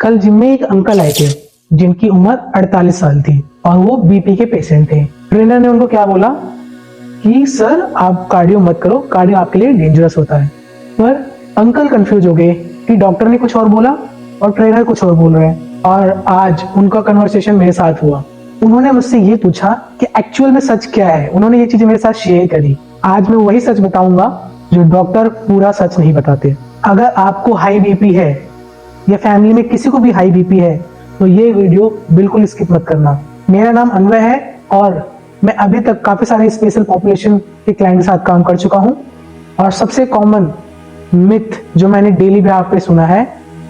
कल जिम में एक अंकल आए थे जिनकी उम्र 48 साल थी और वो बीपी के पेशेंट थे। ट्रेनर ने उनको क्या बोला कि सर आप कार्डियो मत करो, कार्डियो आपके लिए डेंजरस होता है। पर अंकल कंफ्यूज हो गए कि डॉक्टर ने कुछ और बोला और ट्रेनर कुछ और बोल रहे हैं। और आज उनका कन्वर्सेशन मेरे साथ हुआ। उन्होंने मुझसे ये पूछा कि एक्चुअल में सच क्या है। उन्होंने ये चीजें मेरे साथ शेयर करी। आज मैं वही सच बताऊंगा जो डॉक्टर पूरा सच नहीं बताते। अगर आपको हाई बीपी है या फैमिली में किसी को भी हाई बीपी है तो ये वीडियो बिल्कुल स्किप मत करना। मेरा नाम अनवय है और मैं अभी तक काफी सारे स्पेशल पॉपुलेशन के क्लाइंट के साथ काम कर चुका हूँ। और सबसे कॉमन मिथ जो मैंने डेली बेसिस पे सुना है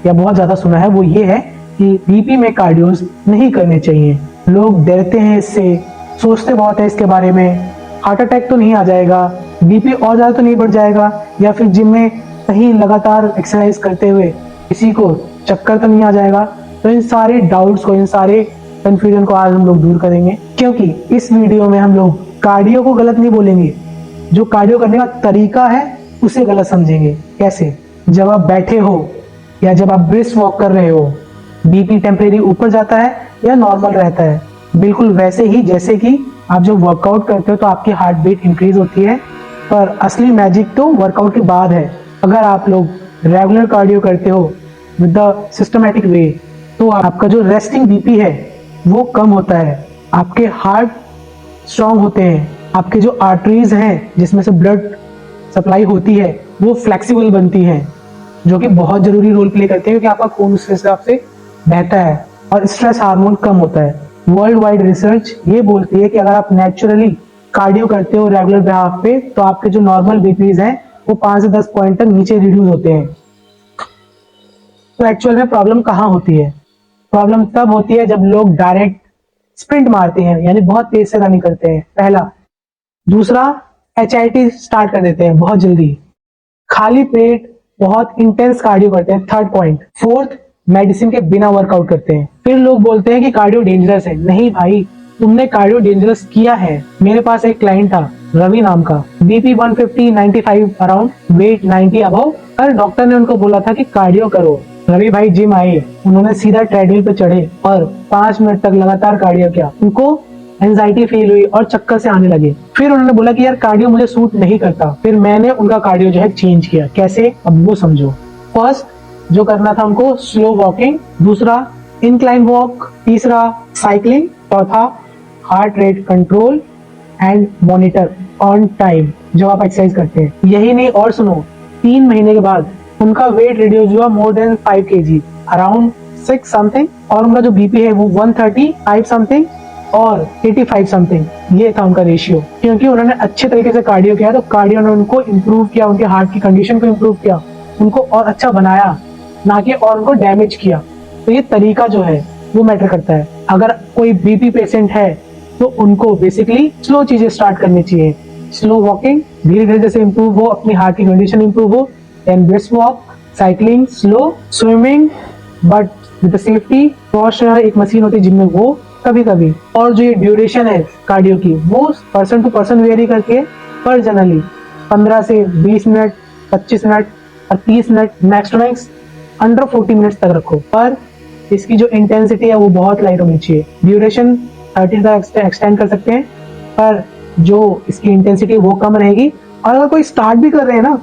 या बहुत ज्यादा सुना है वो ये है कि बीपी में कार्डियोस नहीं करने चाहिए। लोग डरते हैं इससे, सोचते बहुत है इसके बारे में, हार्ट अटैक तो नहीं आ जाएगा, बीपी और ज्यादा तो नहीं बढ़ जाएगा, या फिर जिम में कहीं लगातार एक्सरसाइज करते हुए किसी को चक्कर तो नहीं आ जाएगा। तो इन सारे डाउट्स को, इन सारे कंफ्यूजन को आज हम लोग दूर करेंगे, क्योंकि इस वीडियो में हम लोग कार्डियो को गलत नहीं बोलेंगे, जो कार्डियो करने का तरीका है उसे गलत समझेंगे। कैसे? जब आप बैठे हो या जब आप ब्रिस्क वॉक कर रहे हो, बीपी टेम्परेरी ऊपर जाता है या नॉर्मल रहता है? बिल्कुल वैसे ही जैसे कि आप जब वर्कआउट करते हो तो आपकी हार्ट बीट इंक्रीज होती है, पर असली मैजिक तो वर्कआउट के बाद है। अगर आप लोग रेगुलर कार्डियो करते हो विद द सिस्टमैटिक वे तो आपका जो रेस्टिंग बीपी है वो कम होता है, आपके हार्ट स्ट्रांग होते हैं, आपके जो आर्टरीज हैं जिसमें से ब्लड सप्लाई होती है वो फ्लेक्सिबल बनती हैं, जो कि बहुत जरूरी रोल प्ले करते हैं क्योंकि आपका खून उस हिसाब से बहता है और स्ट्रेस हार्मोन कम होता है। वर्ल्ड वाइड रिसर्च ये बोलती है कि अगर आप नेचुरली कार्डियो करते हो रेगुलर बेसिस पे तो आपके जो नॉर्मल बीपीज हैं वो 5 से 10 पॉइंट तक नीचे रिड्यूस होते हैं। तो एक्चुअल में प्रॉब्लम कहाँ होती है? प्रॉब्लम तब होती है जब लोग डायरेक्ट स्प्रिंट मारते हैं, यानी बहुत तेज से रनिंग करते हैं, पहला। दूसरा, HIIT स्टार्ट कर देते हैं बहुत जल्दी। खाली पेट बहुत इंटेंस कार्डियो करते हैं, थर्ड पॉइंट। फोर्थ, मेडिसिन के बिना वर्कआउट करते हैं। फिर लोग बोलते हैं कि कार्डियो डेंजरस है। नहीं भाई, तुमने कार्डियो डेंजरस किया है। मेरे पास एक क्लाइंट था रवि नाम का, बीपी 150, 95 अराउंड, वेट 90 अबव। पर डॉक्टर ने उनको बोला था कि कार्डियो करो। रवि भाई जिम आए, उन्होंने सीधा ट्रेडमिल पे चढ़े और 5 मिनट तक लगातार कार्डियो किया। उनको एंजाइटी फील हुई और चक्कर से आने लगे। फिर उन्होंने बोला कि यार कार्डियो मुझे सूट नहीं करता। फिर मैंने उनका कार्डियो जो है चेंज किया। कैसे? अब वो समझो। फर्स्ट जो करना था उनको, स्लो वॉकिंग। दूसरा, इंक्लाइन वॉक। तीसरा, साइकिलिंग। चौथा, heart rate control and monitor on time जो आप एक्सरसाइज करते हैं। यही नहीं, और सुनो, 3 महीने के बाद उनका वेट रिड्यूस हुआ more than 5 kg, around 6 something, और उनका जो बीपी है वो 135 समथिंग और 85 समथिंग। ये था उनका रेशियो, क्योंकि उन्होंने अच्छे तरीके से कार्डियो किया। तो कार्डियो ने उनको इम्प्रूव किया, उनके हार्ट की कंडीशन को इम्प्रूव किया, उनको और अच्छा बनाया, ना कि और उनको डैमेज किया। तो ये तरीका जो है वो मैटर करता है। अगर कोई बीपी पेशेंट है तो उनको बेसिकली स्लो चीजें स्टार्ट करनी चाहिए। स्लो वॉकिंग, धीरे धीरे जैसे इम्प्रूव हो, अपनी हार्ट की कंडीशन इम्प्रूव हो, then brisk walk, cycling, slow swimming but with safety. एक मशीन होती है जिम में, वो कभी कभी। और जो ये ड्यूरेशन है कार्डियो की वो पर्सन टू पर्सन वेरी करती है, पर जनरली 15 से 20 मिनट, 25 मिनट और 30 minute, max to max under 40 minutes तक रखो। पर इसकी जो इंटेंसिटी है वो बहुत लाइट होनी चाहिए। ड्यूरेशन 30 तक एक्सटेंड कर सकते हैं, पर जो इसकी इंटेंसिटी वो कम रहेगी। और अगर कोई स्टार्ट भी कर रहे हैं ना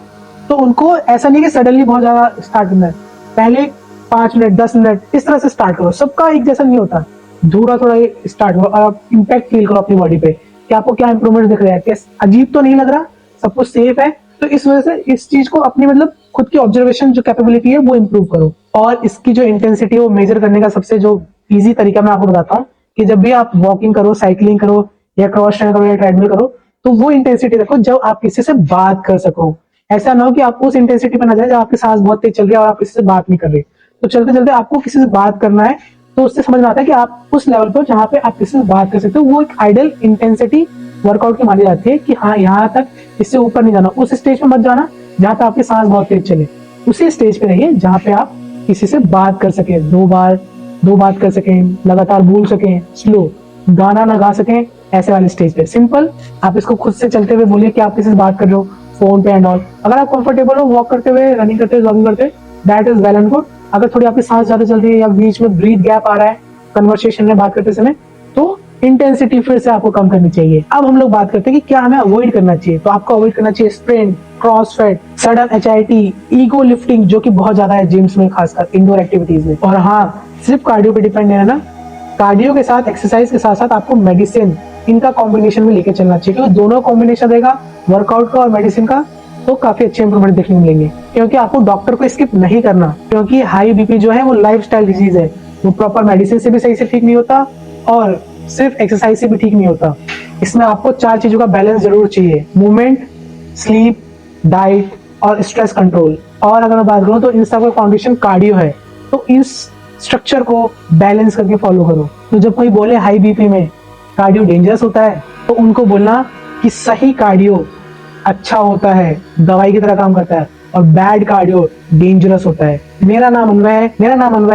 तो उनको ऐसा नहीं कि सडनली बहुत ज्यादा स्टार्ट करना है, पहले 5 मिनट 10 मिनट इस तरह से स्टार्ट करो। सबका एक जैसा नहीं होता, थोड़ा थोड़ा स्टार्ट करो और आप इम्पैक्ट फील करो अपनी बॉडी पे कि आपको क्या इंप्रूवमेंट दिख रहा है, क्या अजीब तो नहीं लग रहा, सब कुछ सेफ है। तो इस वजह से इस चीज को अपनी मतलब खुद की ऑब्जर्वेशन जो कैपेबिलिटी है वो इम्प्रूव करो। और इसकी जो इंटेंसिटी है वो मेजर करने का सबसे जो इजी तरीका मैं आपको बताता हूँ कि जब भी आप वॉकिंग करो, साइकिलिंग करो या क्रॉस ट्रेन करो या ट्रेडमिल करो तो वो इंटेंसिटी रखो जब आप किसी से बात कर सको। ऐसा ना हो कि आपको उस इंटेंसिटी पर ना जाए जब आपकी सांस बहुत तेज चल रही है और आप किसी से बात नहीं कर रहे। तो चलते चलते आपको किसी से बात करना है तो उससे समझ में आता है कि आप उस लेवल पर जहाँ पे आप किसी से बात कर सकते हो, वो एक आइडियल इंटेंसिटी वर्कआउट की मानी जाती है कि हाँ यहाँ तक, इससे ऊपर नहीं जाना। उस स्टेज पे मत जाना जहाँ पे आपकी सांस बहुत तेज चले, उसी स्टेज पे रहिए जहाँ पे आप किसी से बात कर सके, दो बात कर सकें, लगातार बोल सकें, स्लो गाना ना गा सकें, ऐसे वाले स्टेज पे। सिंपल, आप इसको खुद से चलते हुए बोलिए कि आप किसी से बात कर रहे हो, फोन पे एंड ऑल। अगर आप कंफर्टेबल हो वॉक करते हुए, रनिंग करते हुए, जॉगिंग करते हुए, that is well and good. अगर थोड़ी आपकी सांस ज्यादा चल रही है या बीच में ब्रीथ गैप आ रहा है कन्वर्सेशन में बात करते समय, तो इंटेंसिटी फिर से आपको कम करनी चाहिए। अब हम लोग बात करते हैं कि क्या हमें अवॉइड करना चाहिए। तो आपको अवॉइड करना चाहिए sprint, CrossFit, sudden HIT, ego lifting जो कि बहुत ज्यादा है जिम्स में, खासकर इंडोर एक्टिविटीज में। और हाँ, सिर्फ कार्डियो पे डिपेंड है ना, कार्डियो के साथ एक्सरसाइज के साथ साथ आपको मेडिसिन, इनका कॉम्बिनेशन में लेके चलना चाहिए, क्योंकि दोनों कॉम्बिनेशन रहेगा वर्कआउट का और मेडिसिन का, तो काफी अच्छे इंप्रूवमेंट देखने को मिलेंगे। क्योंकि आपको डॉक्टर को स्किप नहीं करना, क्योंकि हाई बीपी जो है वो लाइफस्टाइल डिजीज है, वो प्रॉपर मेडिसिन से भी सही से ठीक नहीं होता और सिर्फ एक्सरसाइज से भी ठीक नहीं होता। इसमें आपको 4 चीजों का बैलेंस जरूर चाहिए: मूवमेंट, स्लीप, डाइट और स्ट्रेस कंट्रोल। और अगर मैं बात करूं तो इन सब का फाउंडेशन कार्डियो है, तो इस स्ट्रक्चर को बैलेंस करके फॉलो करो। तो जब कोई बोले हाई बीपी में कार्डियो डेंजरस होता है, तो उनको बोलना कि सही कार्डियो अच्छा होता है, दवाई की तरह काम करता है, और बैड कार्डियो डेंजरस होता है। मेरा नाम अनवय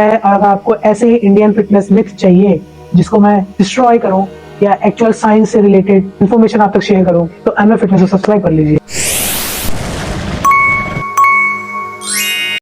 है, और अगर आपको ऐसे ही इंडियन फिटनेस मिथ चाहिए जिसको मैं डिस्ट्रॉय करूं या एक्चुअल साइंस से रिलेटेड इंफॉर्मेशन आप तक शेयर करूं, तो अनवय फिटनेस को सब्सक्राइब कर लीजिए।